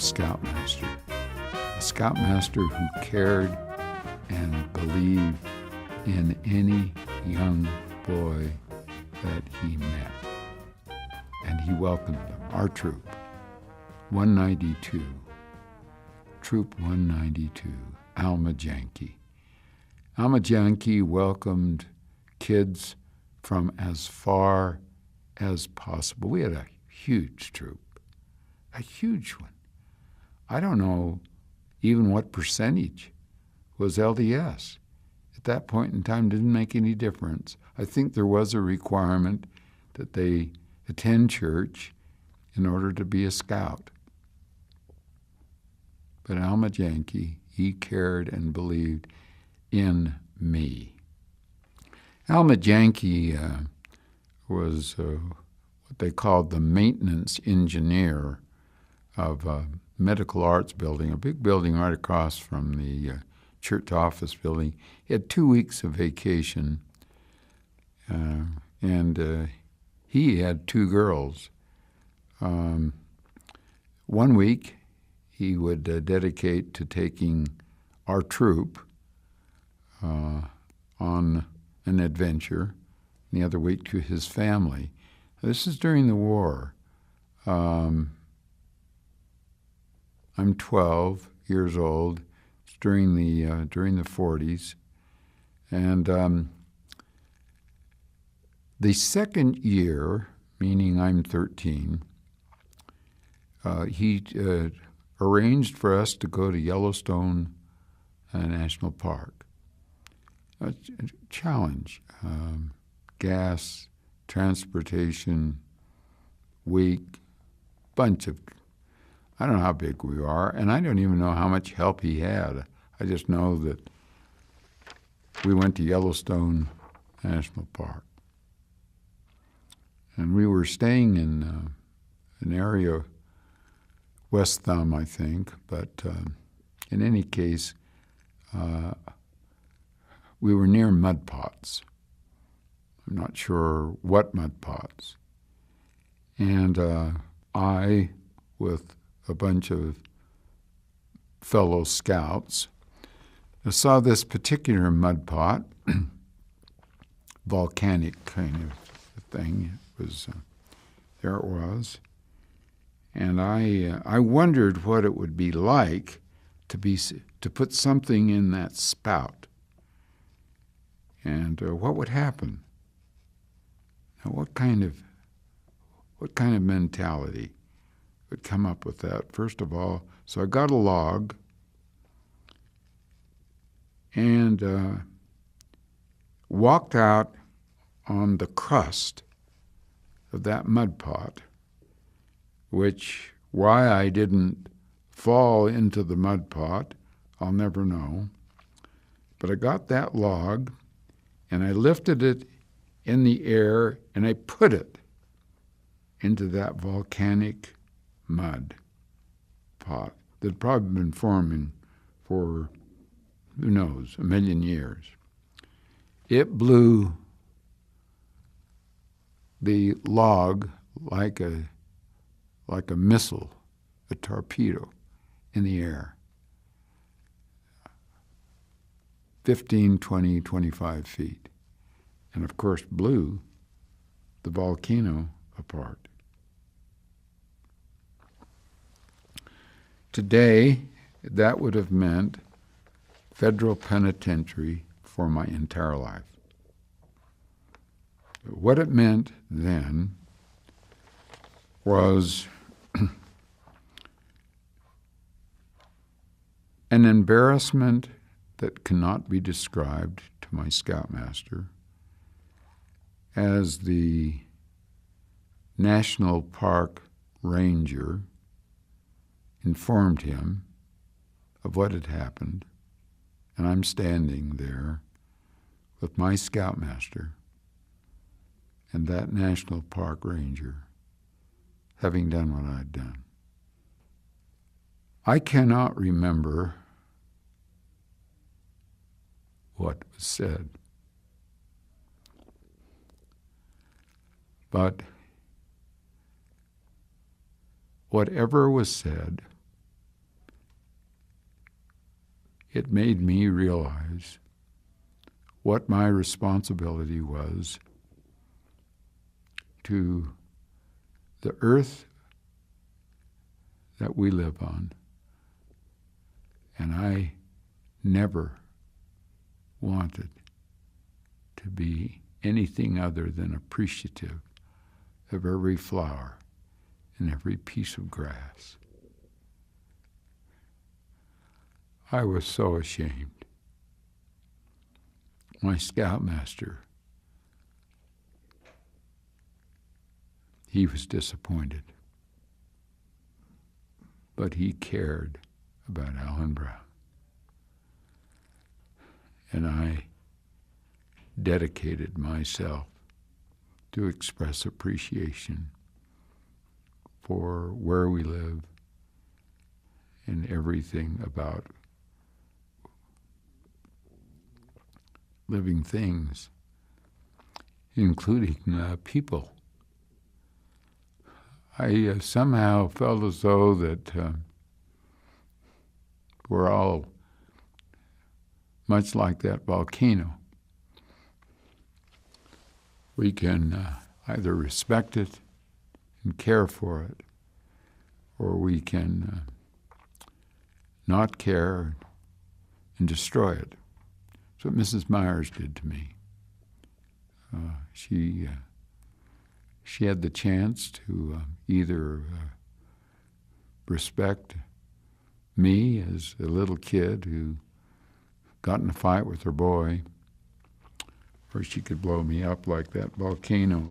scoutmaster. A scoutmaster who cared and believed in any young boy that he met. And he welcomed them, our troop, 192, Troop 192, Alma Yankee. Alma Yankee welcomed kids from as far as possible. We had a huge troop, a huge one. I don't know even what percentage was LDS. At that point in time, it didn't make any difference. I think there was a requirement that they attend church in order to be a scout. But Alma Yankee, he cared and believed in me. Alma Yankee was what they called the maintenance engineer of a medical arts building, a big building right across from the church office building. He had 2 weeks of vacation, and he had 2 girls. 1 week he would dedicate to taking our troop on an adventure, and the other week to his family. This is during the war. I'm 12 years old. It's during the 40s, and the second year, meaning I'm 13, he arranged for us to go to Yellowstone National Park. A challenge, gas, transportation, week, bunch of, I don't know how big we are, and I don't even know how much help he had. I just know that we went to Yellowstone National Park. And we were staying in an area, West Thumb, I think, but in any case, we were near mud pots. I'm not sure what mud pots. And I, with a bunch of fellow scouts, saw this particular mud pot, volcanic kind of thing. It was, there it was. And I wondered what it would be like to put something in that spout. And what would happen? Now, what kind of mentality would come up with that? First of all, so I got a log and walked out on the crust of that mud pot, which why I didn't fall into the mud pot, I'll never know. But I got that log, and I lifted it in the air, and I put it into that volcanic mud pot that had probably been forming for, who knows, 1 million years. It blew the log like a missile, a torpedo in the air, 15, 20, 25 feet. And of course blew the volcano apart. Today, that would have meant federal penitentiary for my entire life. What it meant then was an embarrassment that cannot be described to my scoutmaster, as the National Park Ranger informed him of what had happened, and I'm standing there with my scoutmaster and that National Park Ranger having done what I'd done. I cannot remember what was said, but whatever was said it made me realize what my responsibility was to the earth that we live on. And I never wanted to be anything other than appreciative of every flower and every piece of grass. I was so ashamed. My scoutmaster, he was disappointed, but he cared about Alan Brown. And I dedicated myself to express appreciation for where we live and everything about living things, including people. I somehow felt as though that we're all much like that volcano. We can either respect it and care for it, or we can not care and destroy it. That's what Mrs. Myers did to me. She had the chance to either respect me as a little kid who got in a fight with her boy, or she could blow me up like that volcano.